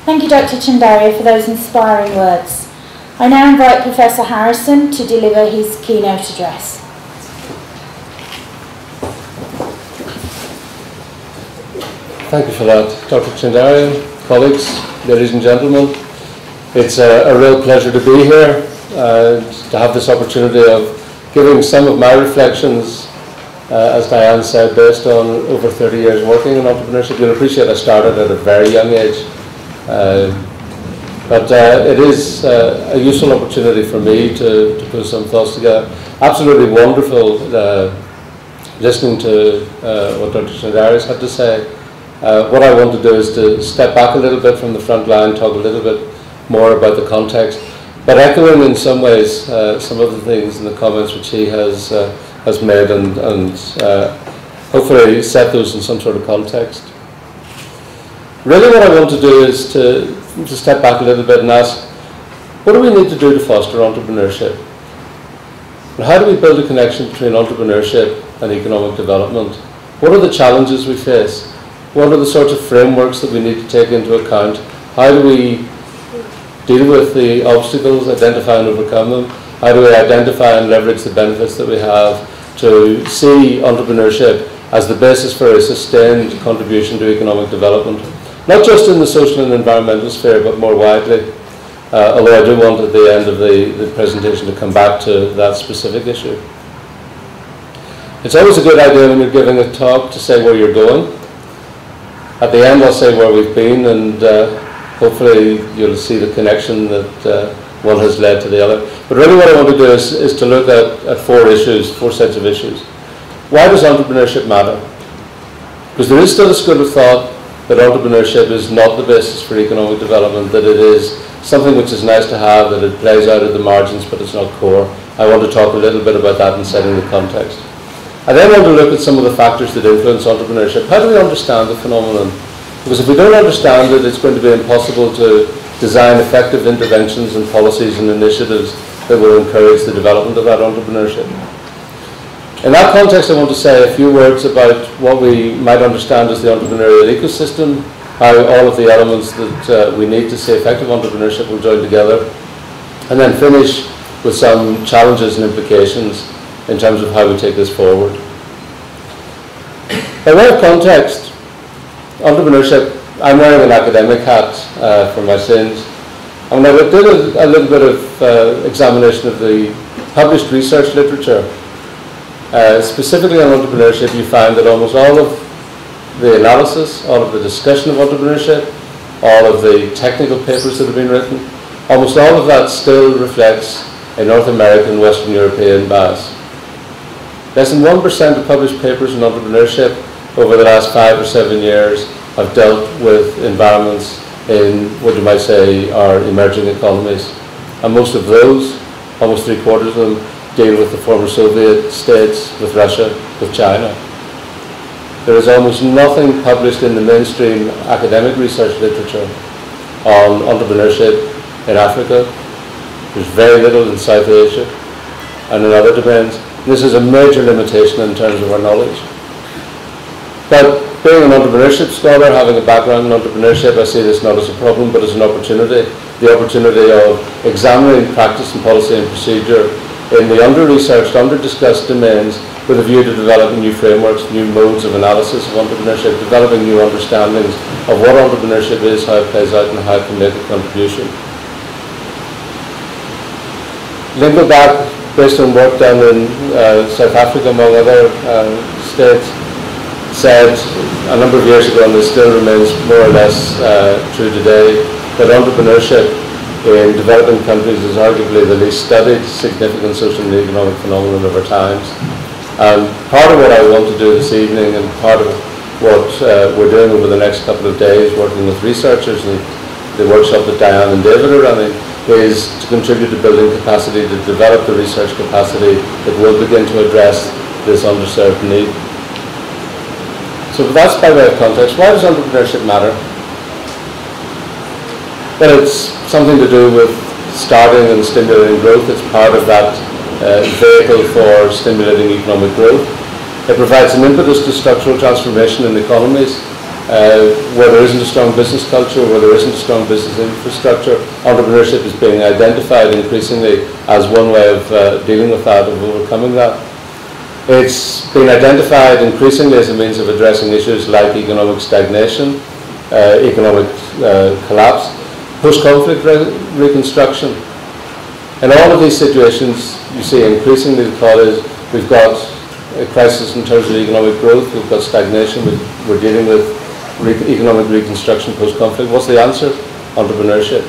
Thank you, Dr. Chandaria, for those inspiring words. I now invite Professor Harrison to deliver his keynote address. Thank you for that, Dr. Chandaria, colleagues, ladies and gentlemen. It's a real pleasure to be here to have this opportunity of giving some of my reflections, as Diane said, based on over 30 years working in entrepreneurship. You'll appreciate I started at a very young age, but it is a useful opportunity for me to put some thoughts together. Absolutely wonderful listening to what Dr. Chandaria had to say. What I want to do is to step back a little bit from the front line, talk a little bit more about the context, but echoing in some ways some of the things in the comments which he has made, and hopefully set those in some sort of context. Really what I want to do is to step back a little bit and ask, what do we need to do to foster entrepreneurship? And how do we build a connection between entrepreneurship and economic development? What are the challenges we face? What are the sorts of frameworks that we need to take into account? How do we deal with the obstacles, identify and overcome them? How do we identify and leverage the benefits that we have to see entrepreneurship as the basis for a sustained contribution to economic development? Not just in the social and environmental sphere, but more widely. Although I do want at the end of the presentation to come back to that specific issue. It's always a good idea when you're giving a talk to say where you're going. At the end I'll say where we've been, and hopefully you'll see the connection that one has led to the other. But really what I want to do is to look at four sets of issues. Why does entrepreneurship matter? Because there is still a school of thought that entrepreneurship is not the basis for economic development, that it is something which is nice to have, that it plays out at the margins, but it's not core. I want to talk a little bit about that in setting the context. I then want to look at some of the factors that influence entrepreneurship. How do we understand the phenomenon? Because if we don't understand it, it's going to be impossible to design effective interventions and policies and initiatives that will encourage the development of that entrepreneurship. In that context, I want to say a few words about what we might understand as the entrepreneurial ecosystem, how all of the elements that we need to see effective entrepreneurship will join together, and then finish with some challenges and implications in terms of how we take this forward. By way of context, entrepreneurship, I'm wearing an academic hat for my sins. And I did a little bit of examination of the published research literature. Specifically on entrepreneurship, you find that almost all of the analysis, all of the discussion of entrepreneurship, all of the technical papers that have been written, almost all of that still reflects a North American, Western European bias. Less than 1% of published papers in entrepreneurship over the last 5 or 7 years have dealt with environments in what you might say are emerging economies. And most of those, almost 3/4 of them, deal with the former Soviet states, with Russia, with China. There is almost nothing published in the mainstream academic research literature on entrepreneurship in Africa. There's very little in South Asia and in other domains. This is a major limitation in terms of our knowledge. But being an entrepreneurship scholar, having a background in entrepreneurship, I see this not as a problem but as an opportunity. The opportunity of examining practice and policy and procedure in the under-researched, under-discussed domains with a view to developing new frameworks, new modes of analysis of entrepreneurship, developing new understandings of what entrepreneurship is, how it plays out and how it can make a contribution. Lingelbach, based on work done in South Africa, among other states, said a number of years ago, and this still remains more or less true today, that entrepreneurship in developing countries is arguably the least studied significant social and economic phenomenon of our times. And part of what I want to do this evening, and part of what we're doing over the next couple of days, working with researchers and the workshop that Diane and David are running, is to contribute to building capacity, to develop the research capacity that will begin to address this underserved need. So that's by way of context. Why does entrepreneurship matter? Well, it's something to do with starting and stimulating growth. It's part of that vehicle for stimulating economic growth. It provides an impetus to structural transformation in economies. where there isn't a strong business culture, where there isn't a strong business infrastructure, entrepreneurship is being identified increasingly as one way of dealing with that, of overcoming that. It's been identified increasingly as a means of addressing issues like economic stagnation, economic collapse, post-conflict reconstruction. In all of these situations, you see increasingly the call is we've got a crisis in terms of economic growth, we've got stagnation, we're dealing with economic reconstruction post-conflict. What's the answer? Entrepreneurship.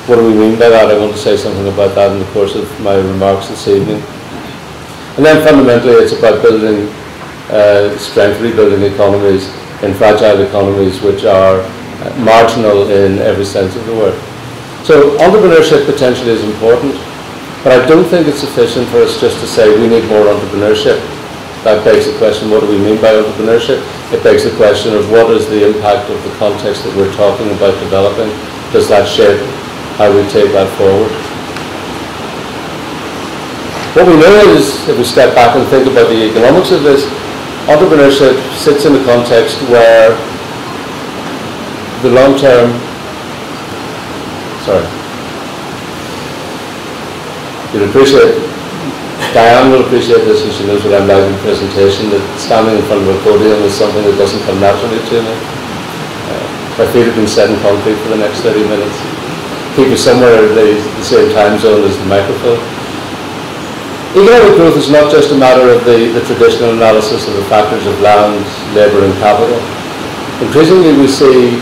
What do we mean by that? I want to say something about that in the course of my remarks this evening. And then fundamentally it's about building strength, rebuilding economies in fragile economies which are marginal in every sense of the word. So entrepreneurship potentially is important, but I don't think it's sufficient for us just to say we need more entrepreneurship. That begs the question, what do we mean by entrepreneurship? It begs the question of what is the impact of the context that we're talking about developing? Does that shape how we take that forward? What we know is, if we step back and think about the economics of this, entrepreneurship sits in a context where the long-term, you'll appreciate, Diane will appreciate this, and she knows what I'm like in presentation, that standing in front of a podium is something that doesn't come naturally to me. My feet have been set in concrete for the next 30 minutes. Keep you somewhere in the same time zone as the microphone. Economic growth is not just a matter of the traditional analysis of the factors of land, labour and capital. Increasingly we see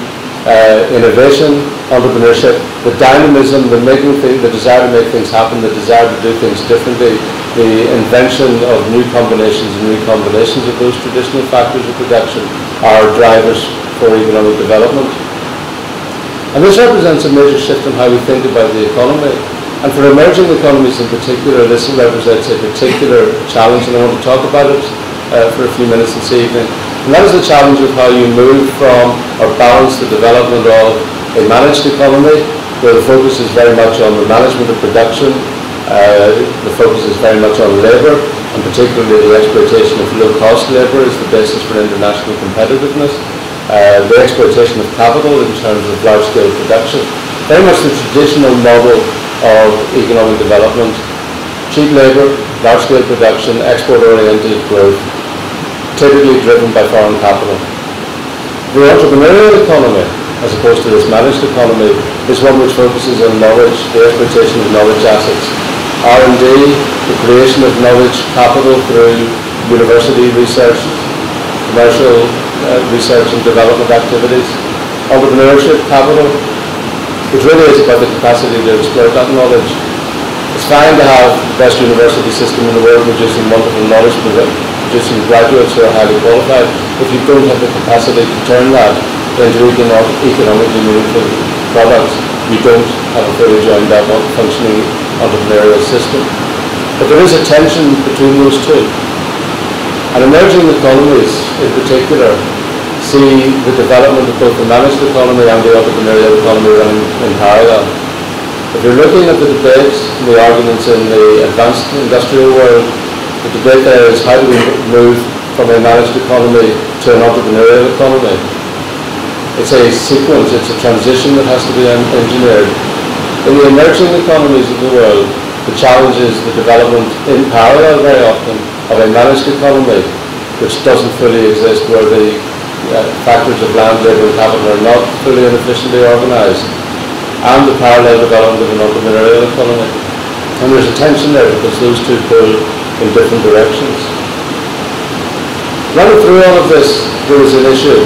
innovation, entrepreneurship, the dynamism, the desire to make things happen, the desire to do things differently, the invention of new combinations and recombinations of those traditional factors of production are drivers for economic development. And this represents a major shift in how we think about the economy. And for emerging economies in particular, this represents a particular challenge, and I want to talk about it for a few minutes this evening. And that is the challenge of how you move from or balance the development of a managed economy, where the focus is very much on the management of production, the focus is very much on labour, and particularly the exploitation of low-cost labour is the basis for international competitiveness, the exploitation of capital in terms of large-scale production, very much the traditional model of economic development, cheap labour, large-scale production, export-oriented growth, typically driven by foreign capital. The entrepreneurial economy, as opposed to this managed economy, is one which focuses on knowledge, the exploitation of knowledge assets, R&D, the creation of knowledge capital through university research, commercial research and development activities, entrepreneurship capital, which really is about the capacity to exploit that knowledge. It's fine to have the best university system in the world producing wonderful knowledge, producing graduates who are highly qualified. If you don't have the capacity to turn that into economically meaningful products, you don't have a fully joined up functioning entrepreneurial system. But there is a tension between those two. And emerging economies in particular see the development of both the managed economy and the entrepreneurial economy running in parallel. If you're looking at the debates and the arguments in the advanced industrial world, the debate there is how do we move from a managed economy to an entrepreneurial economy. It's a sequence, it's a transition that has to be engineered. In the emerging economies of the world, the challenge is the development in parallel very often of a managed economy which doesn't fully exist, where the factors of land, labour and capital are not fully and efficiently organised, and the parallel development of an entrepreneurial economy. And there's a tension there because those two pull in different directions. Running through all of this, there is an issue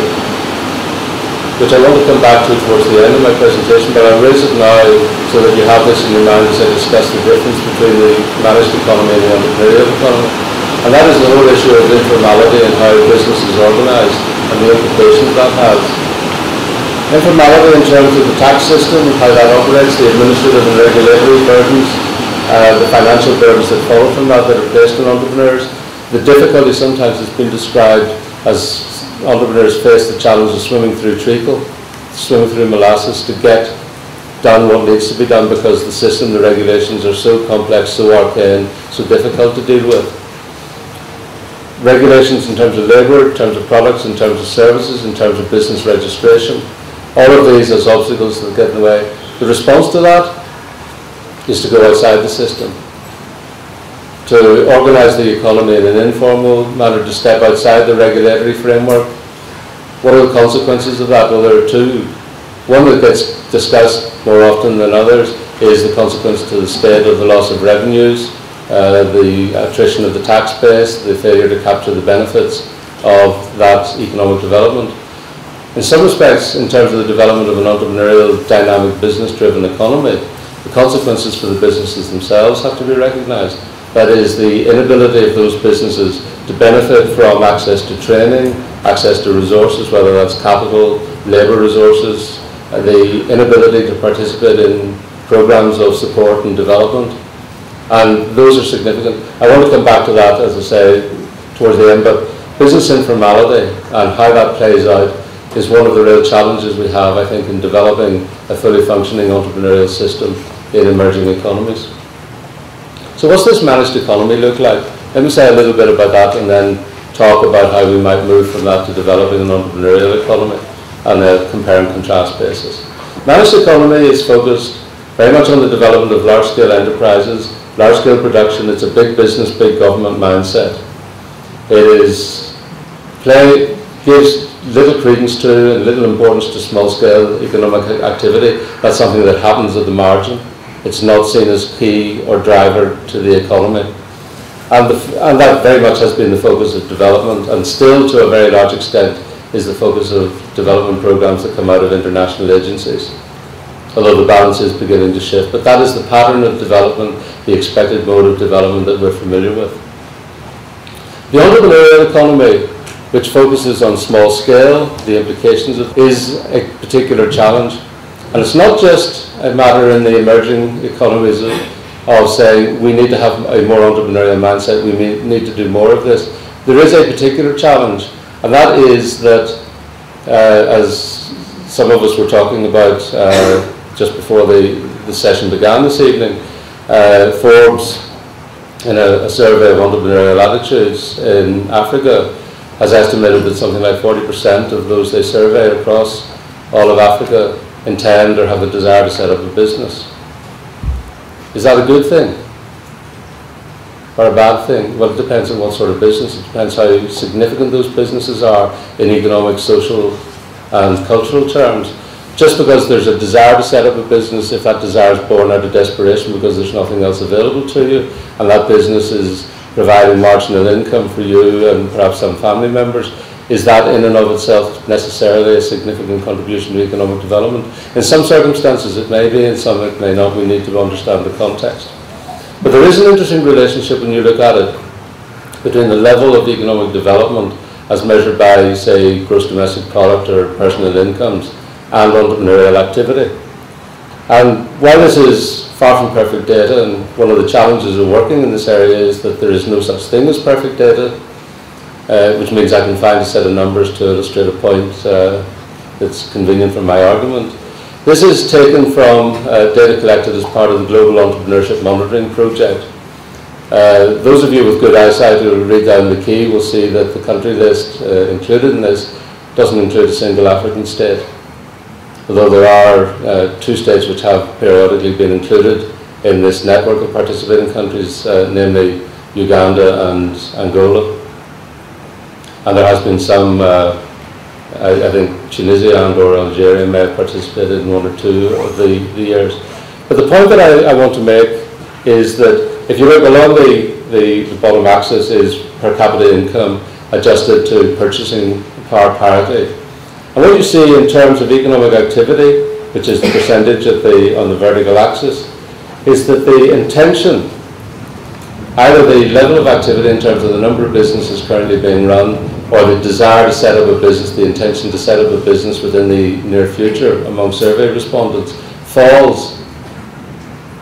which I want to come back to towards the end of my presentation, but I'll raise it now so that you have this in your mind as I discuss the difference between the managed economy and the entrepreneurial economy. And that is the whole issue of informality and how business is organised and the implications that has. Informality in terms of the tax system and how that operates, the administrative and regulatory burdens, the financial burdens that follow from that are placed on entrepreneurs. The difficulty sometimes has been described as entrepreneurs face the challenge of swimming through treacle, swimming through molasses to get done what needs to be done because the system, the regulations are so complex, so arcane, so difficult to deal with. regulations in terms of labour, in terms of products, in terms of services, in terms of business registration. All of these as obstacles that get in the way. The response to that is to go outside the system, to organise the economy in an informal manner, to step outside the regulatory framework. What are the consequences of that? Well, there are two. One that gets discussed more often than others is the consequence to the state of the loss of revenues, the attrition of the tax base, the failure to capture the benefits of that economic development. In some respects, in terms of the development of an entrepreneurial, dynamic, business-driven economy, the consequences for the businesses themselves have to be recognised. That is, the inability of those businesses to benefit from access to training, access to resources, whether that's capital, labour resources, the inability to participate in programmes of support and development. And those are significant. I want to come back to that, as I say, towards the end, but business informality and how that plays out is one of the real challenges we have, I think, in developing a fully functioning entrepreneurial system in emerging economies. So what's this managed economy look like? Let me say a little bit about that and then talk about how we might move from that to developing an entrepreneurial economy on a compare and contrast basis. Managed economy is focused very much on the development of large-scale enterprises, large-scale production. It's a big business, big government mindset. Gives little credence to and little importance to small-scale economic activity. That's something that happens at the margin. It's not seen as key or driver to the economy. And that very much has been the focus of development, and still to a very large extent is the focus of development programs that come out of international agencies, although the balance is beginning to shift. But that is the pattern of development, the expected mode of development that we're familiar with. The entrepreneurial economy, which focuses on small scale, the implications of, is a particular challenge. And it's not just a matter in the emerging economies of saying we need to have a more entrepreneurial mindset, we need to do more of this. There is a particular challenge, and that is that, as some of us were talking about just before the session began this evening, Forbes, in a survey of entrepreneurial attitudes in Africa, has estimated that something like 40% of those they survey across all of Africa intend or have a desire to set up a business. Is that a good thing or a bad thing? Well, it depends on what sort of business. It depends how significant those businesses are in economic, social and cultural terms. Just because there's a desire to set up a business, if that desire is born out of desperation because there's nothing else available to you, and that business is providing marginal income for you and perhaps some family members, is that in and of itself necessarily a significant contribution to economic development? In some circumstances it may be, in some it may not. We need to understand the context. But there is an interesting relationship when you look at it between the level of economic development as measured by, say, gross domestic product or personal incomes and entrepreneurial activity. And while this is far from perfect data, and one of the challenges of working in this area is that there is no such thing as perfect data, which means I can find a set of numbers to illustrate a point that's convenient for my argument. This is taken from data collected as part of the Global Entrepreneurship Monitoring Project. Those of you with good eyesight who will read down the key will see that the country list included in this doesn't include a single African state, although there are 2 states which have periodically been included in this network of participating countries, namely Uganda and Angola. And there has been some, I think Tunisia and or Algeria may have participated in 1 or 2 of the years. But the point that I want to make is that if you look along the bottom axis is per capita income adjusted to purchasing power parity. And what you see in terms of economic activity, which is the percentage on the vertical axis, is that the intention, either the level of activity in terms of the number of businesses currently being run, or the desire to set up a business, the intention to set up a business within the near future among survey respondents, falls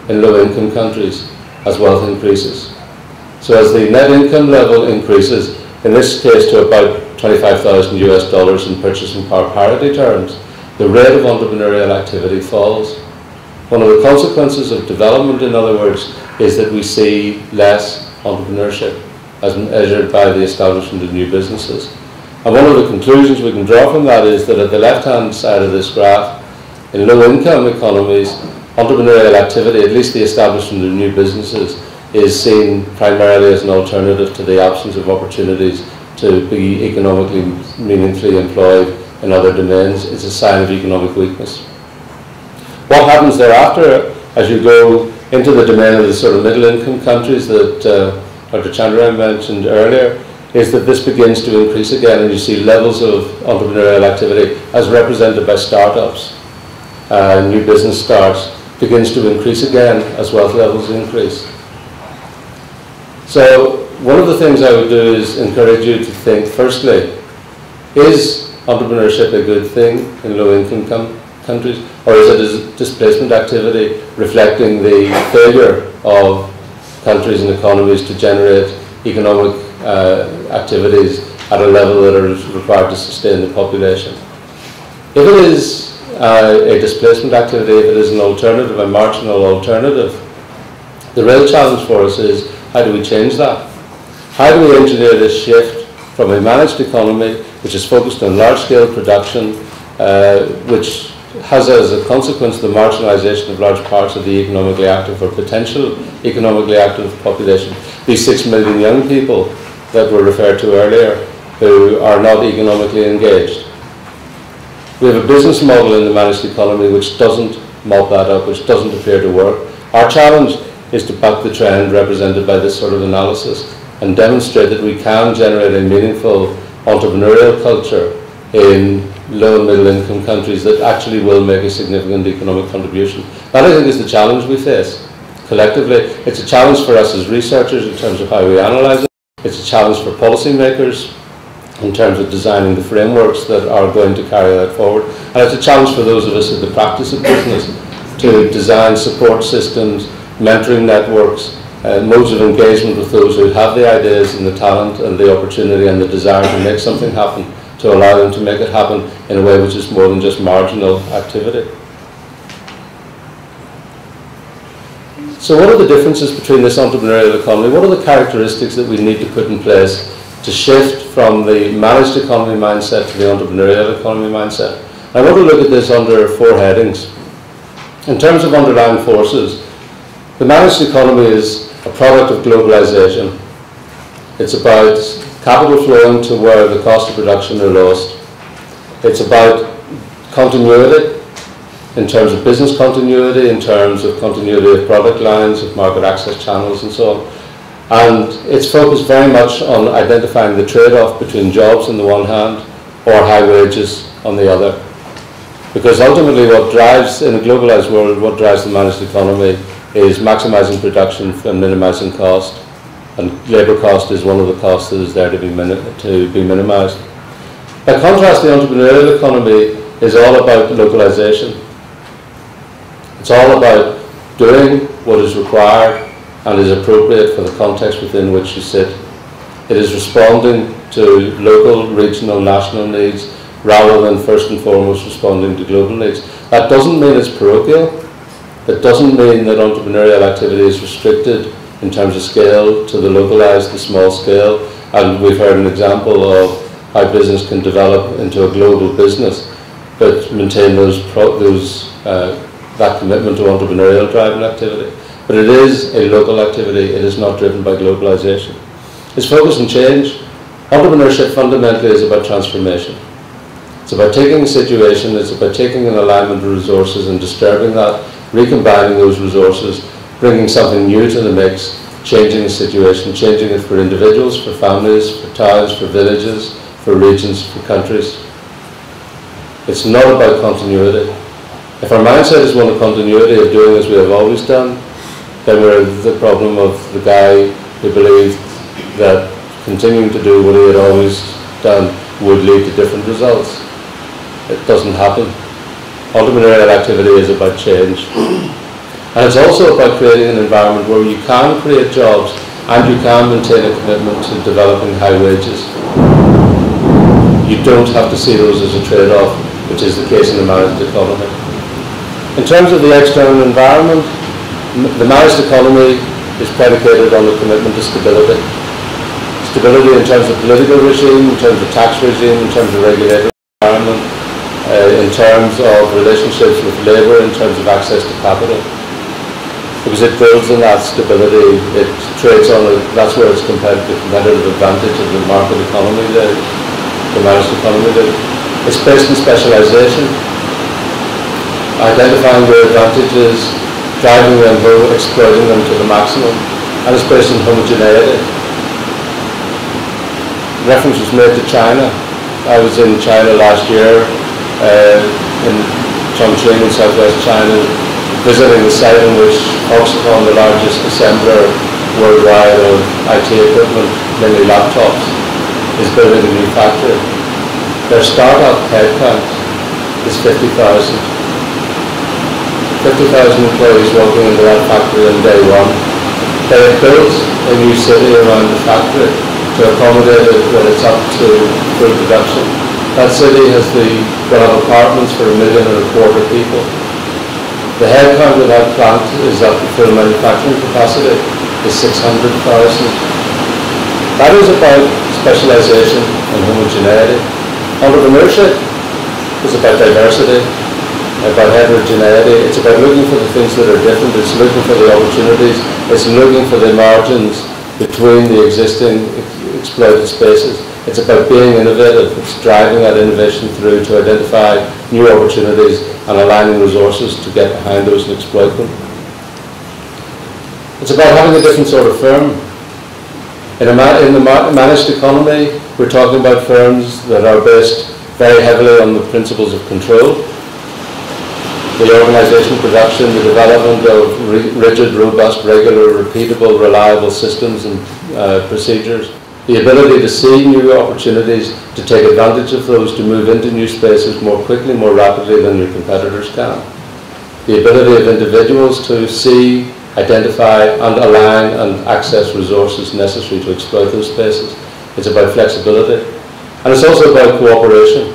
in low-income countries as wealth increases. So as the net income level increases, in this case to about $25,000 in purchasing power parity terms, the rate of entrepreneurial activity falls. One of the consequences of development, in other words, is that we see less entrepreneurship. as measured by the establishment of new businesses. And one of the conclusions we can draw from that is that at the left-hand side of this graph, in low-income economies, entrepreneurial activity, at least the establishment of new businesses, is seen primarily as an alternative to the absence of opportunities to be economically meaningfully employed in other domains. It's a sign of economic weakness. What happens thereafter as you go into the domain of the sort of middle-income countries that Dr. Chandra mentioned earlier is that this begins to increase again, and you see levels of entrepreneurial activity as represented by startups. New business starts begins to increase again as wealth levels increase. So one of the things I would do is encourage you to think, firstly, is entrepreneurship a good thing in low-income countries, or is it a displacement activity reflecting the failure of countries and economies to generate economic activities at a level that are required to sustain the population? If it is a displacement activity, if it is an alternative, a marginal alternative, the real challenge for us is, how do we change that? How do we engineer this shift from a managed economy, which is focused on large-scale production, which has as a consequence the marginalization of large parts of the economically active or potential economically active population, these 6 million young people that were referred to earlier who are not economically engaged. We have a business model in the managed economy which doesn't mop that up, which doesn't appear to work. Our challenge is to buck the trend represented by this sort of analysis and demonstrate that we can generate a meaningful entrepreneurial culture in low and middle income countries that actually will make a significant economic contribution. That, I think, is the challenge we face collectively. It's a challenge for us as researchers in terms of how we analyse it. It's a challenge for policymakers in terms of designing the frameworks that are going to carry that forward. And it's a challenge for those of us in the practice of business to design support systems, mentoring networks, modes of engagement with those who have the ideas and the talent and the opportunity and the desire to make something happen, to allow them to make it happen in a way which is more than just marginal activity. So what are the differences between this entrepreneurial economy? What are the characteristics that we need to put in place to shift from the managed economy mindset to the entrepreneurial economy mindset? I want to look at this under 4 headings. In terms of underlying forces, the managed economy is a product of globalization. It's about capital flowing to where the cost of production are lowest. It's about continuity in terms of business continuity, in terms of continuity of product lines, of market access channels and so on. And it's focused very much on identifying the trade-off between jobs on the one hand or high wages on the other. Because ultimately what drives, in a globalized world, what drives the managed economy is maximizing production and minimizing cost. And labour cost is one of the costs that is there to be minimized. By contrast, the entrepreneurial economy is all about localization. It's all about doing what is required and is appropriate for the context within which you sit. It is responding to local, regional, national needs rather than first and foremost responding to global needs. That doesn't mean it's parochial. That doesn't mean that entrepreneurial activity is restricted in terms of scale to the localized, the small scale. And we've heard an example of how business can develop into a global business, but maintain that commitment to entrepreneurial drive and activity. But it is a local activity. It is not driven by globalization. It's focused on change. Entrepreneurship fundamentally is about transformation. It's about taking a situation, it's about taking an alignment of resources and disturbing that, recombining those resources, bringing something new to the mix, changing the situation, changing it for individuals, for families, for towns, for villages, for regions, for countries. It's not about continuity. If our mindset is one of continuity, of doing as we have always done, then we're the problem of the guy who believed that continuing to do what he had always done would lead to different results. It doesn't happen. Entrepreneurial activity is about change. And it's also about creating an environment where you can create jobs and you can maintain a commitment to developing high wages. You don't have to see those as a trade-off, which is the case in the managed economy. In terms of the external environment, the managed economy is predicated on the commitment to stability. Stability in terms of political regime, in terms of tax regime, in terms of regulatory environment, in terms of relationships with labour, in terms of access to capital. Because it builds on that stability, it trades on it, that's where it's the competitive advantage of the market economy, the managed economy. It's based on specialisation, identifying their advantages, driving them home, exploiting them to the maximum, and it's based on homogeneity. Reference was made to China. I was in China last year, in Chongqing in southwest China, visiting the site in which Foxconn, the largest assembler worldwide of IT equipment, mainly laptops, is building a new factory. Their startup headcount is 50,000. 50,000 employees working into that factory on day one. They have built a new city around the factory to accommodate it when it's up to full production. That city will have apartments for 1.25 million people. The headcount of that plant is up to full manufacturing capacity is 600,000. That is about specialisation and homogeneity. Entrepreneurship is about diversity, about heterogeneity. It's about looking for the things that are different. It's looking for the opportunities. It's looking for the margins between the existing exploited spaces. It's about being innovative. It's driving that innovation through to identify new opportunities and aligning resources to get behind those and exploit them. It's about having a different sort of firm. In the managed economy, we're talking about firms that are based very heavily on the principles of control. The organisation, production, the development of rigid, robust, regular, repeatable, reliable systems and procedures. The ability to see new opportunities, to take advantage of those, to move into new spaces more quickly, more rapidly than your competitors can. The ability of individuals to see, identify and align and access resources necessary to exploit those spaces. It's about flexibility. And it's also about cooperation.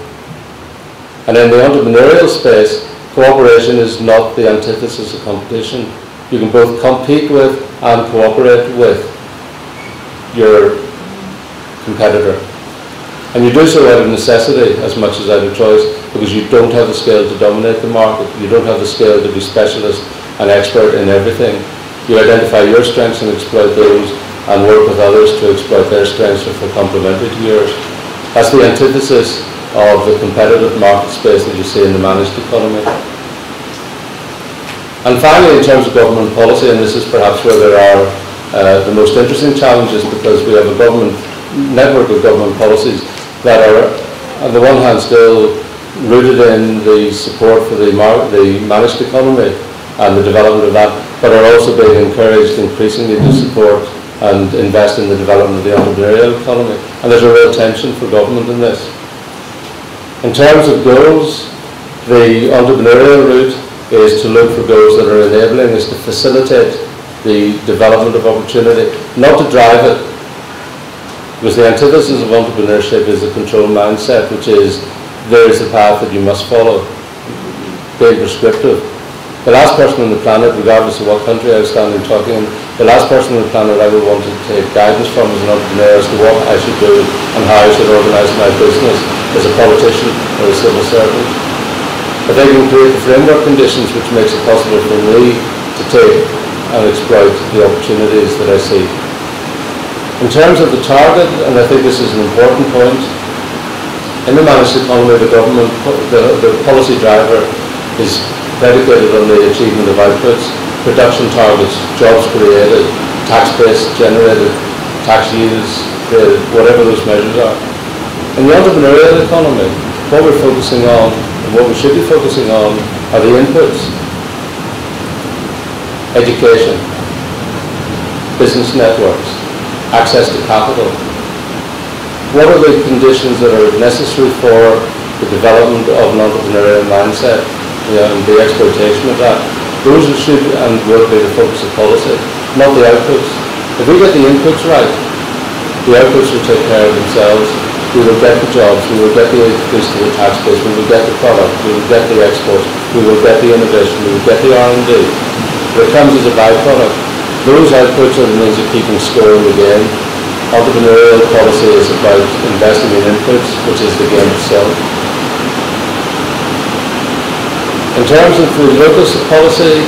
And in the entrepreneurial space, cooperation is not the antithesis of competition. You can both compete with and cooperate with your competitor. And you do so out of necessity as much as out of choice, because you don't have the scale to dominate the market. You don't have the scale to be specialist and expert in everything. You identify your strengths and exploit those, and work with others to exploit their strengths if they're complementary to yours. That's the antithesis of the competitive market space that you see in the managed economy. And finally, in terms of government policy, and this is perhaps where there are the most interesting challenges, because we have a network of government policies that are, on the one hand, still rooted in the support for the managed economy and the development of that, but are also being encouraged increasingly to support and invest in the development of the entrepreneurial economy. And there's a real tension for government in this. In terms of goals, the entrepreneurial route is to look for goals that are enabling, is to facilitate the development of opportunity, not to drive it. Because the antithesis of entrepreneurship is a control mindset, which is, there is the path that you must follow, being prescriptive. The last person on the planet, regardless of what country I was standing talking in, the last person on the planet I would want to take guidance from as an entrepreneur as to what I should do and how I should organise my business as a politician or a civil servant. But they can create the framework conditions which makes it possible for me to take and exploit the opportunities that I see. In terms of the target, and I think this is an important point, in the managed economy, the government, the policy driver is predicated on the achievement of outputs, production targets, jobs created, tax base generated, tax yields created, whatever those measures are. In the entrepreneurial economy, what we're focusing on, and what we should be focusing on, are the inputs. Education, business networks, access to capital. What are the conditions that are necessary for the development of an entrepreneurial mindset, and the exploitation of that? Those should and will be the focus of policy, not the outputs. If we get the inputs right, the outputs will take care of themselves. We will get the jobs, we will get the increase to the tax base, we will get the product, we will get the exports, we will get the innovation, we will get the R&D. But it comes as a byproduct. Those outputs are the means of keeping score in the game. Entrepreneurial policy is about investing in inputs, which is the game itself. In terms of the locus policy,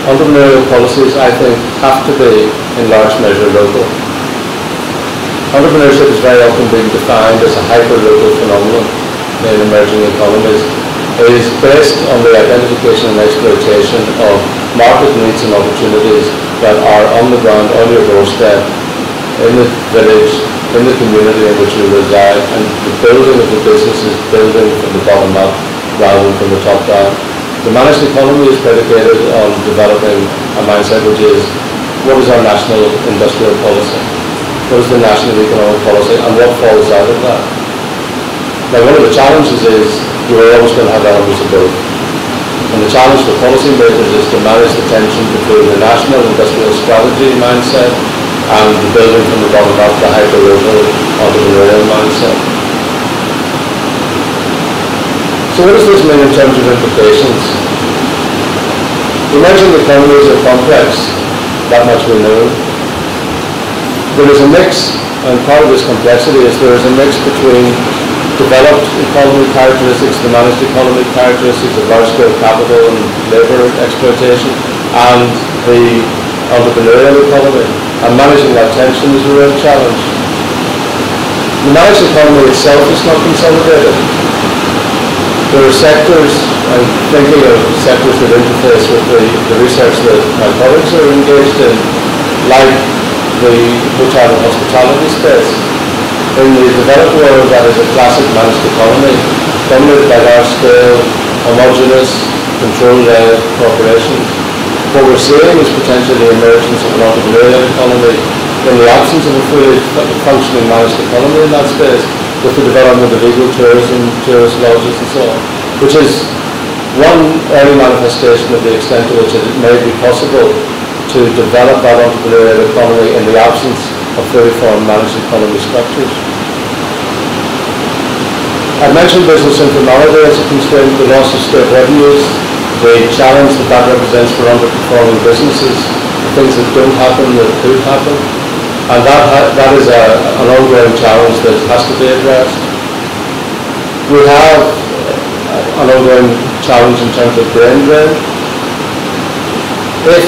entrepreneurial policies, I think, have to be in large measure local. Entrepreneurship is very often being defined as a hyper-local phenomenon in emerging economies. It is based on the identification and exploitation of market needs and opportunities that are on the ground, on your doorstep, in the village, in the community in which you reside, and the building of the business is building from the bottom up rather than from the top down. The managed economy is predicated on developing a mindset which is, what is our national industrial policy? What is the national economic policy, and what falls out of that? Now, one of the challenges is you are always going to have elements of both. And the challenge for policymakers is to manage the tension between the national industrial strategy mindset and the building from the bottom up, the hyper-local entrepreneurial mindset. So what does this mean in terms of implications? Emerging economies are complex, that much we know. There is a mix, and part of this complexity is there is a mix between developed economy characteristics, the managed economy characteristics of large-scale capital and labour exploitation, and the entrepreneurial economy. And managing that tension is a real challenge. The managed economy itself is not consolidated. There are sectors, I'm thinking of sectors that interface with the research that my colleagues are engaged in, like the hotel and hospitality space. In the developed world, that is a classic managed economy, dominated by large-scale, homogeneous, control-led corporations. What we're seeing is potentially the emergence of an entrepreneurial economy in the absence of a fully functioning managed economy in that space, with the development of ecotourism, tourist lodges and so on, which is one early manifestation of the extent to which it may be possible to develop that entrepreneurial economy in the absence of fully formed managed economy structures. I mentioned business informality as a constraint, the loss of state revenues, the challenge that represents for underperforming businesses, the things that don't happen that could happen, and that is an ongoing challenge that has to be addressed. We have an ongoing challenge in terms of brain drain. If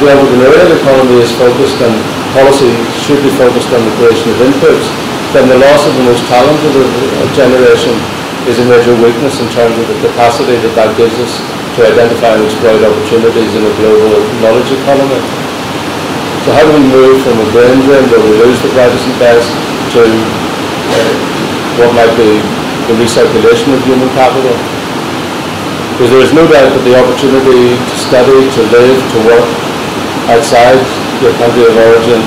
the entrepreneurial economy is focused and policy should be focused on the creation of inputs, then the loss of the most talented of generation is a major weakness in terms of the capacity that gives us to identify and exploit opportunities in a global knowledge economy. So how do we move from a brain drain where we lose the brightest and best to what might be the recirculation of human capital? Because there is no doubt that the opportunity to study, to live, to work outside your country of origin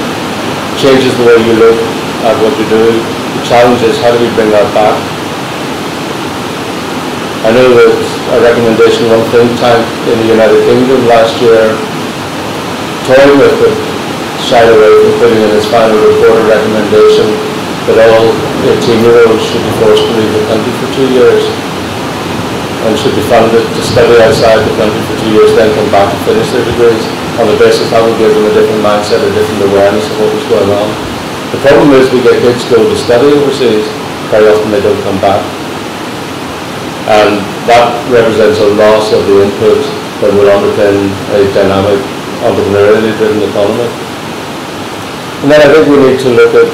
changes the way you look at what you do. The challenge is, how do we bring that back? I know that a recommendation one think tank in the United Kingdom last year toyed with it, shied away from putting in its final report a recommendation that all 18-year-olds should be forced to leave the country for 2 years and should be funded to study outside the country for 2 years, then come back to finish their degrees, on the basis that would give them a different mindset, a different awareness of what was going on. The problem is we get kids go to study overseas, very often they don't come back. And that represents a loss of the input that will underpin a dynamic, entrepreneurially driven economy. And then I think we need to look at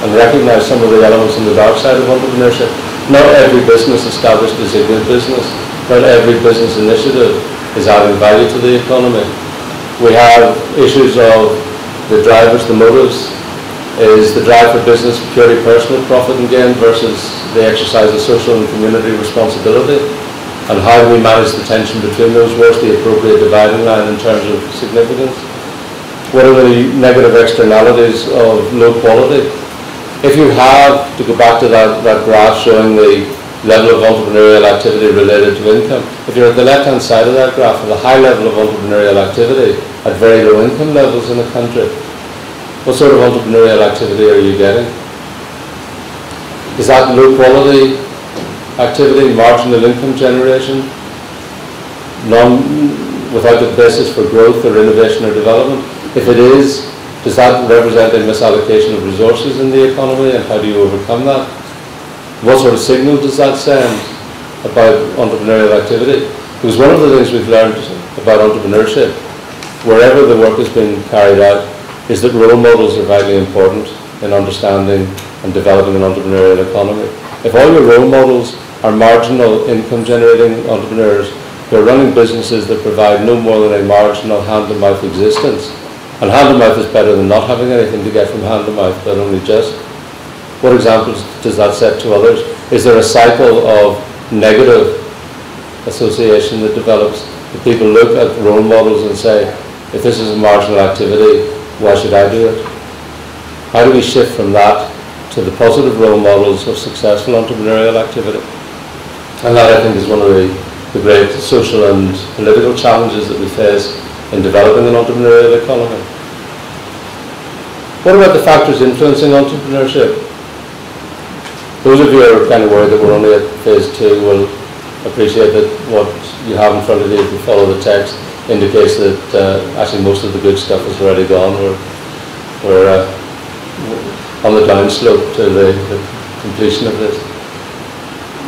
and recognize some of the elements on the dark side of entrepreneurship. Not every business established is a good business. Not every business initiative is adding value to the economy. We have issues of the drivers, the motives. Is the drive for business purely personal profit and gain versus the exercise of social and community responsibility? And how do we manage the tension between those? Where's the appropriate dividing line in terms of significance? What are the negative externalities of low quality? If you have, to go back to that graph showing the level of entrepreneurial activity related to income, if you're at the left-hand side of that graph with a high level of entrepreneurial activity at very low income levels in a country, what sort of entrepreneurial activity are you getting? Is that low quality activity, marginal income generation, without the basis for growth or innovation or development? If it is, Does that represent a misallocation of resources in the economy, and how do you overcome that? What sort of signal does that send about entrepreneurial activity? Because one of the things we've learned about entrepreneurship, wherever the work has been carried out, is that role models are vitally important in understanding and developing an entrepreneurial economy. If all your role models are marginal income generating entrepreneurs who are running businesses that provide no more than a marginal hand-to-mouth existence, and hand-to-mouth is better than not having anything to get from hand-to-mouth, but only just. What examples does that set to others? Is there a cycle of negative association that develops? Do people look at role models and say, if this is a marginal activity, why should I do it? How do we shift from that to the positive role models of successful entrepreneurial activity? And that, I think, is one of the great social and political challenges that we face in developing an entrepreneurial economy. What about the factors influencing entrepreneurship? Those of you who are kind of worried that we're only at phase 2 will appreciate that what you have in front of you, if you follow the text, indicates that actually most of the good stuff is already gone. We're on the downslope to the completion of this.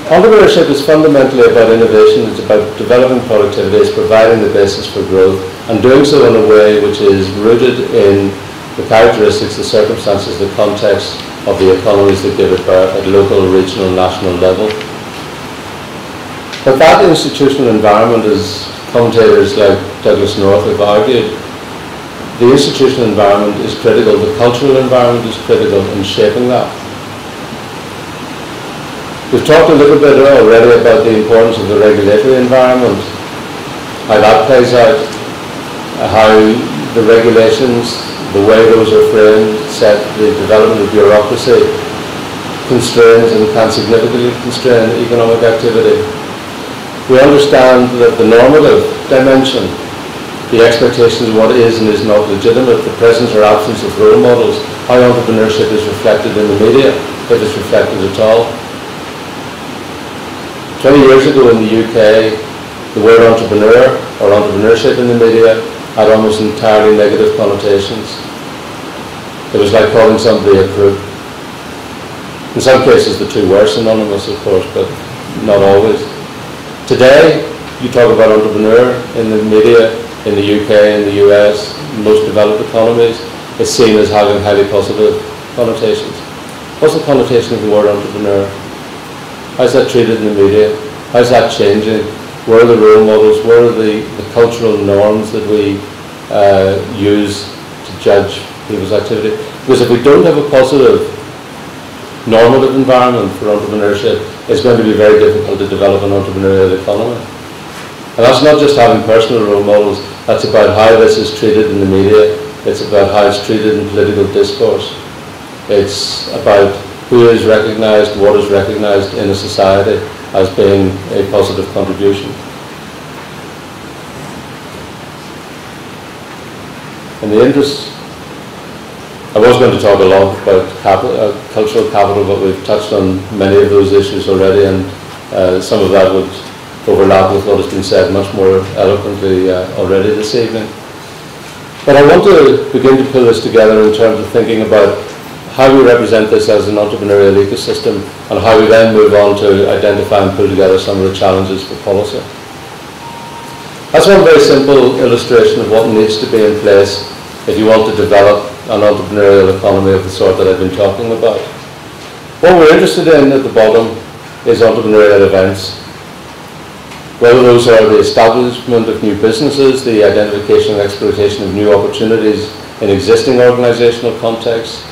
Entrepreneurship is fundamentally about innovation. It's about developing productivity. It's providing the basis for growth, and doing so in a way which is rooted in the characteristics, the circumstances, the context of the economies that give it birth at local, regional, national level. But that institutional environment, as commentators like Douglas North have argued, the institutional environment is critical, the cultural environment is critical in shaping that. We've talked a little bit already about the importance of the regulatory environment, how that plays out, how the regulations, the way those are framed, set the development of bureaucracy, constrains and can significantly constrain economic activity. We understand that the normative dimension, the expectations of what is and is not legitimate, the presence or absence of role models, how entrepreneurship is reflected in the media, if it's reflected at all. 20 years ago in the UK, the word entrepreneur or entrepreneurship in the media had almost entirely negative connotations. It was like calling somebody a crook. In some cases the two were synonymous, of course, but not always. Today, you talk about entrepreneur in the media, in the UK, in the US, most developed economies, it's seen as having highly positive connotations. What's the connotation of the word entrepreneur? How's that treated in the media? How's that changing? Where are the role models? Where are the cultural norms that we use to judge people's activity? Because if we don't have a positive normative environment for entrepreneurship, it's going to be very difficult to develop an entrepreneurial economy. And that's not just having personal role models, that's about how this is treated in the media, it's about how it's treated in political discourse. It's about who is recognised, what is recognised in a society as being a positive contribution. In the interest, I was going to talk a lot about cultural capital, but we've touched on many of those issues already, and some of that would overlap with what has been said much more eloquently already this evening. But I want to begin to pull this together in terms of thinking about how we represent this as an entrepreneurial ecosystem, and how we then move on to identify and pull together some of the challenges for policy. That's one very simple illustration of what needs to be in place if you want to develop an entrepreneurial economy of the sort that I've been talking about. What we're interested in at the bottom is entrepreneurial events. Whether those are the establishment of new businesses, the identification and exploitation of new opportunities in existing organisational contexts,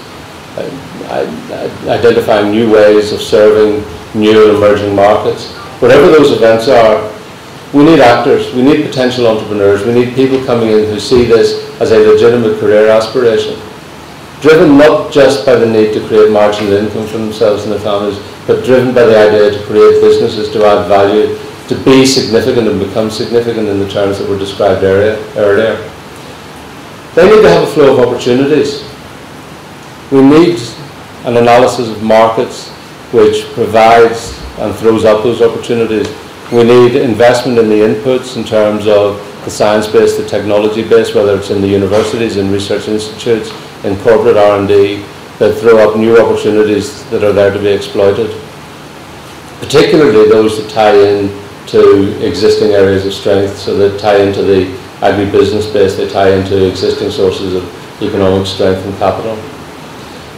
identifying new ways of serving new and emerging markets. Whatever those events are, we need actors, we need potential entrepreneurs, we need people coming in who see this as a legitimate career aspiration, driven not just by the need to create marginal income for themselves and their families, but driven by the idea to create businesses, to add value, to be significant and become significant in the terms that were described earlier. They need to have a flow of opportunities. We need an analysis of markets which provides and throws up those opportunities. We need investment in the inputs in terms of the science base, the technology base, whether it's in the universities, in research institutes, in corporate R&D that throw up new opportunities that are there to be exploited, particularly those that tie in to existing areas of strength, so that tie into the agribusiness base, they tie into existing sources of economic strength and capital.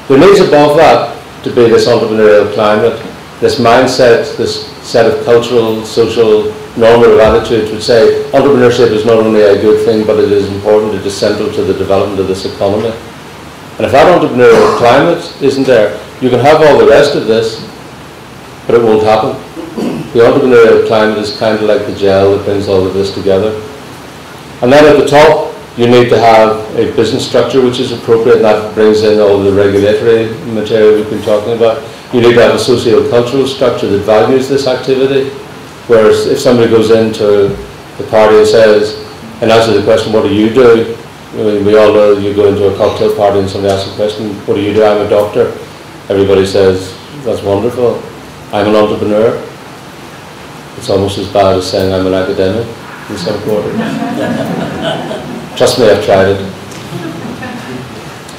There needs above that to be this entrepreneurial climate, this mindset, this set of cultural, social, normative attitudes which say entrepreneurship is not only a good thing, but it is important, it is central to the development of this economy. And if that entrepreneurial climate isn't there, you can have all the rest of this, but it won't happen. The entrepreneurial climate is kind of like the gel that brings all of this together. And then at the top, you need to have a business structure which is appropriate, and that brings in all the regulatory material we've been talking about. You need to have a socio-cultural structure that values this activity, whereas if somebody goes into the party and says, in answer to the question, what do you do? I mean, we all know you go into a cocktail party and somebody asks a question, what do you do? I'm a doctor. Everybody says, that's wonderful. I'm an entrepreneur. It's almost as bad as saying I'm an academic in some quarters. Trust me, I've tried it.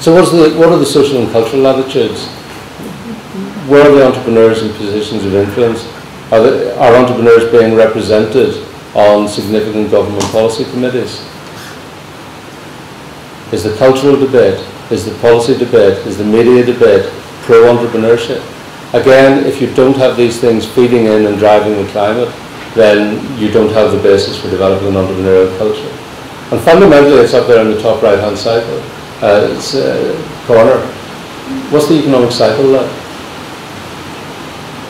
So what are the social and cultural attitudes? Where are the entrepreneurs in positions of influence? Are entrepreneurs being represented on significant government policy committees? Is the cultural debate, is the policy debate, is the media debate pro-entrepreneurship? Again, if you don't have these things feeding in and driving the climate, then you don't have the basis for developing an entrepreneurial culture. And fundamentally, it's up there in the top right-hand cycle, corner. What's the economic cycle like?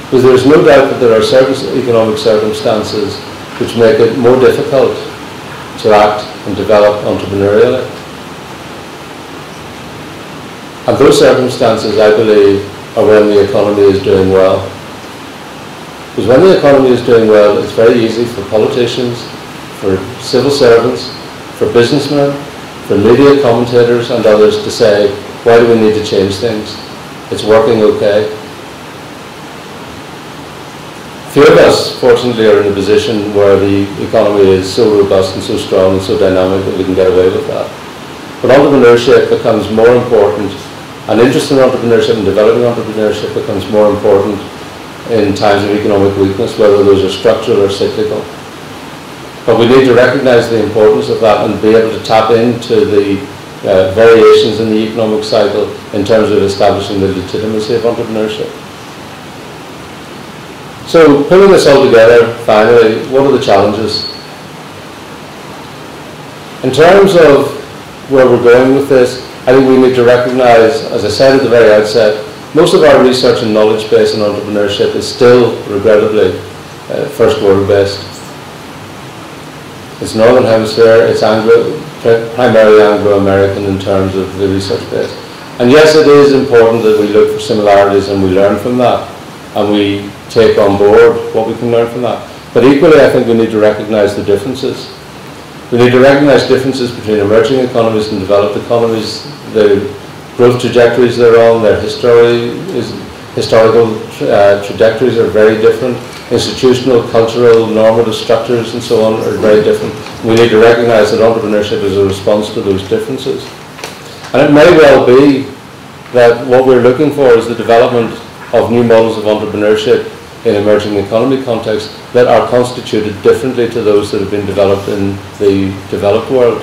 Because there's no doubt that there are certain economic circumstances which make it more difficult to act and develop entrepreneurially. And those circumstances, I believe, are when the economy is doing well. Because when the economy is doing well, it's very easy for politicians, for civil servants, for businessmen, for media commentators and others to say, why do we need to change things? It's working okay. Few of us, fortunately, are in a position where the economy is so robust and so strong and so dynamic that we can get away with that. But entrepreneurship becomes more important, and interest in entrepreneurship and developing entrepreneurship becomes more important in times of economic weakness, whether those are structural or cyclical. But we need to recognize the importance of that and be able to tap into the variations in the economic cycle in terms of establishing the legitimacy of entrepreneurship. So, pulling this all together, finally, what are the challenges? In terms of where we're going with this, I think we need to recognize, as I said at the very outset, most of our research and knowledge base in entrepreneurship is still, regrettably, first world based. It's Northern Hemisphere, it's primarily Anglo-American in terms of the research base. And yes, it is important that we look for similarities and we learn from that, and we take on board what we can learn from that. But equally, I think we need to recognize the differences. We need to recognize differences between emerging economies and developed economies, the growth trajectories they're on, their historical trajectories are very different. Institutional, cultural, normative structures and so on are very different. We need to recognize that entrepreneurship is a response to those differences. And it may well be that what we're looking for is the development of new models of entrepreneurship in emerging economy contexts that are constituted differently to those that have been developed in the developed world.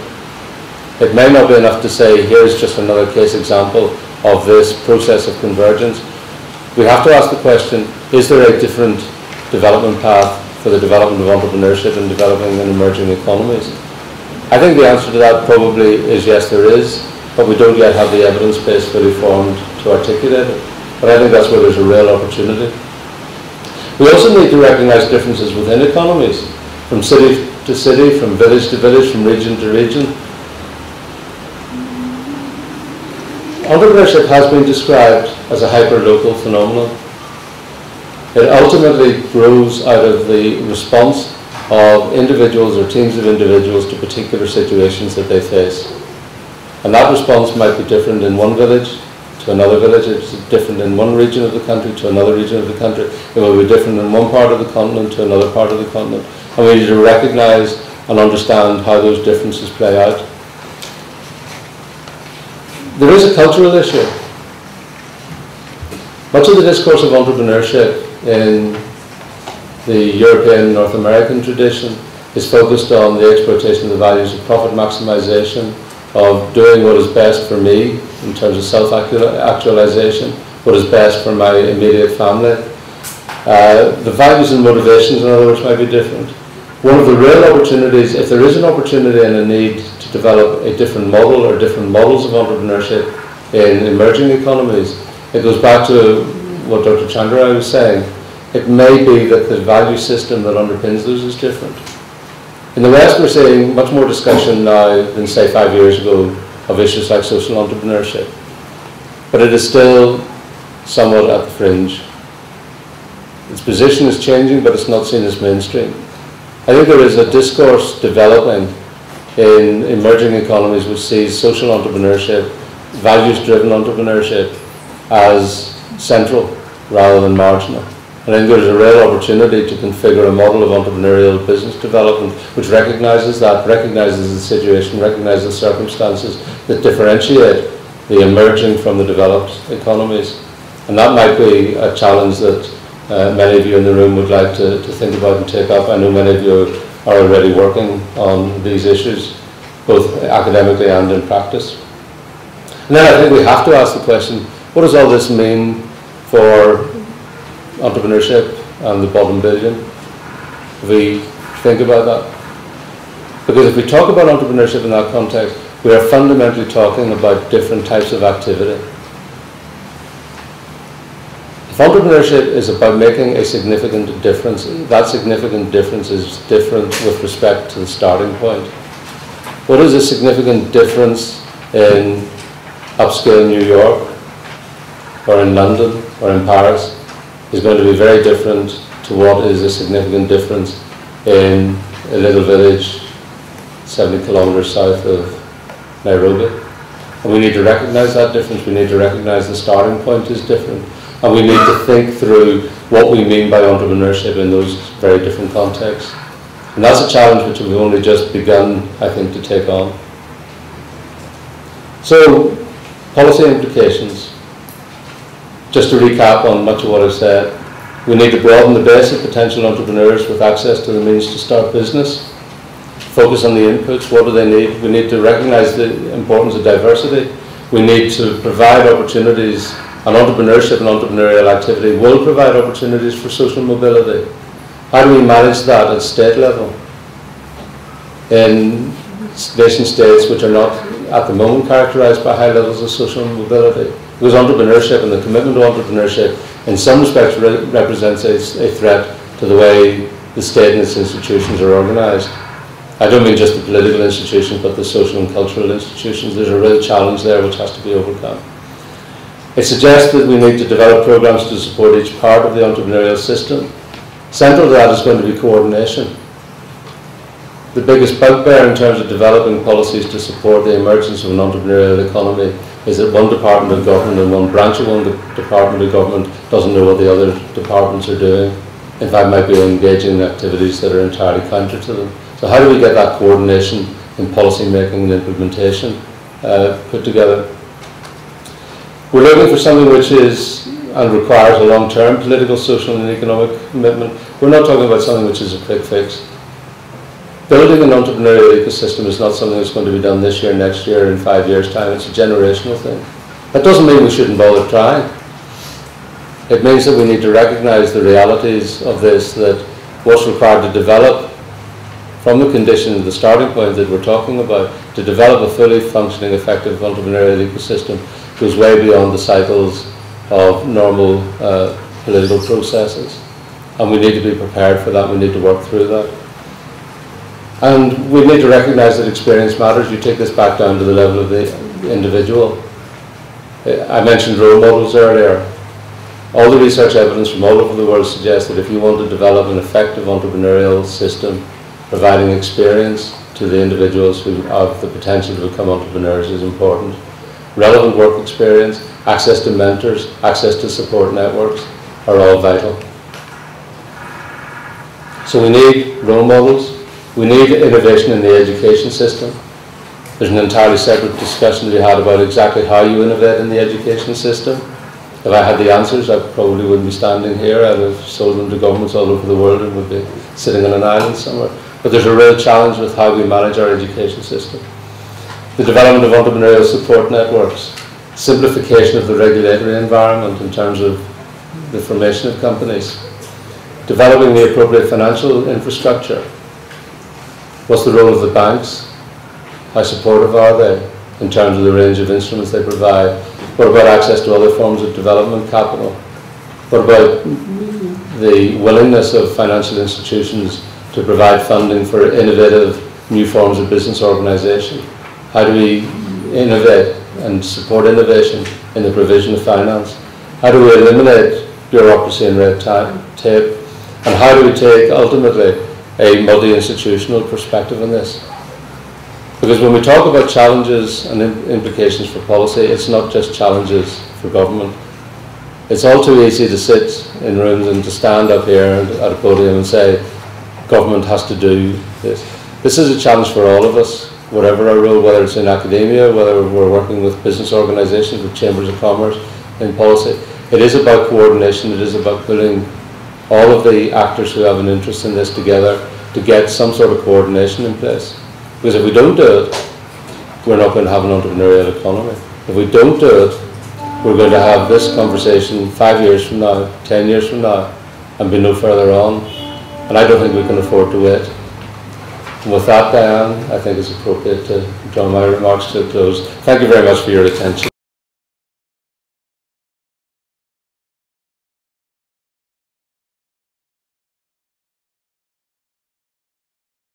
It may not be enough to say, here's just another case example of this process of convergence. We have to ask the question, is there a different development path for the development of entrepreneurship and developing in emerging economies? I think the answer to that probably is yes, there is, but we don't yet have the evidence base fully formed to articulate it. But I think that's where there's a real opportunity. We also need to recognize differences within economies, from city to city, from village to village, from region to region. Entrepreneurship has been described as a hyper-local phenomenon. It ultimately grows out of the response of individuals or teams of individuals to particular situations that they face. And that response might be different in one village to another village. It's different in one region of the country to another region of the country. It will be different in one part of the continent to another part of the continent. And we need to recognize and understand how those differences play out. There is a cultural issue. Much of the discourse of entrepreneurship in the European, North American tradition is focused on the exploitation of the values of profit maximization, of doing what is best for me in terms of self-actualization, what is best for my immediate family. The values and motivations, in other words, might be different. One of the real opportunities, if there is an opportunity and a need to develop a different model or different models of entrepreneurship in emerging economies, it goes back to what Dr. Chandra was saying. It may be that the value system that underpins those is different. In the West, we're seeing much more discussion now than, say, 5 years ago of issues like social entrepreneurship. But it is still somewhat at the fringe. Its position is changing, but it's not seen as mainstream. I think there is a discourse developing in emerging economies which sees social entrepreneurship, values-driven entrepreneurship, as central rather than marginal. And I think there's a real opportunity to configure a model of entrepreneurial business development which recognises that, recognises the situation, recognises the circumstances that differentiate the emerging from the developed economies. And that might be a challenge that many of you in the room would like to think about and take up. I know many of you are already working on these issues, both academically and in practice. And then I think we have to ask the question, what does all this mean for entrepreneurship and the bottom billion? If we think about that. Because if we talk about entrepreneurship in that context, we are fundamentally talking about different types of activity. If entrepreneurship is about making a significant difference, that significant difference is different with respect to the starting point. What is a significant difference in upscale New York, or in London, or in Paris, is going to be very different to what is a significant difference in a little village 70 kilometers south of Nairobi. And we need to recognize that difference. We need to recognize the starting point is different. And we need to think through what we mean by entrepreneurship in those very different contexts. And that's a challenge which we've only just begun, I think, to take on. So, policy implications. Just to recap on much of what I've said, we need to broaden the base of potential entrepreneurs with access to the means to start business. Focus on the inputs, what do they need? We need to recognize the importance of diversity. We need to provide opportunities, and entrepreneurship and entrepreneurial activity will provide opportunities for social mobility. How do we manage that at state level? In nation states which are not at the moment characterized by high levels of social mobility. Because entrepreneurship and the commitment to entrepreneurship in some respects represents a threat to the way the state and its institutions are organized. I don't mean just the political institutions, but the social and cultural institutions. There's a real challenge there which has to be overcome. It suggests that we need to develop programs to support each part of the entrepreneurial system. Central to that is going to be coordination. The biggest bugbear in terms of developing policies to support the emergence of an entrepreneurial economy is that one department of government and one branch of one department of government doesn't know what the other departments are doing. In fact, might be engaging in activities that are entirely counter to them. So how do we get that coordination in policy making and implementation put together? We're looking for something which is and requires a long-term political, social and economic commitment. We're not talking about something which is a quick fix. Building an entrepreneurial ecosystem is not something that's going to be done this year, next year, in 5 years' time. It's a generational thing. That doesn't mean we shouldn't bother trying. It means that we need to recognize the realities of this, that what's required to develop from the condition, the starting point that we're talking about, to develop a fully functioning, effective entrepreneurial ecosystem goes way beyond the cycles of normal political processes. And we need to be prepared for that. We need to work through that. And we need to recognize that experience matters. You take this back down to the level of the individual. I mentioned role models earlier. All the research evidence from all over the world suggests that if you want to develop an effective entrepreneurial system, providing experience to the individuals who have the potential to become entrepreneurs is important. Relevant work experience, access to mentors, access to support networks are all vital. So we need role models. We need innovation in the education system. There's an entirely separate discussion to be had about exactly how you innovate in the education system. If I had the answers, I probably wouldn't be standing here. I'd have sold them to governments all over the world and would be sitting on an island somewhere. But there's a real challenge with how we manage our education system. The development of entrepreneurial support networks, simplification of the regulatory environment in terms of the formation of companies, developing the appropriate financial infrastructure. What's the role of the banks? How supportive are they in terms of the range of instruments they provide? What about access to other forms of development capital? What about the willingness of financial institutions to provide funding for innovative new forms of business organisation? How do we innovate and support innovation in the provision of finance? How do we eliminate bureaucracy and red tape? And how do we take, ultimately, a multi-institutional perspective on this? Because when we talk about challenges and implications for policy, it's not just challenges for government. It's all too easy to sit in rooms and to stand up here at a podium and say, government has to do this. This is a challenge for all of us, whatever our role, whether it's in academia, whether we're working with business organisations, with chambers of commerce, in policy. It is about coordination, it is about putting all of the actors who have an interest in this together to get some sort of coordination in place. Because if we don't do it, we're not going to have an entrepreneurial economy. If we don't do it, we're going to have this conversation 5 years from now, 10 years from now, and be no further on. And I don't think we can afford to wait. And with that, Diane, I think it's appropriate to draw my remarks to a close. Thank you very much for your attention.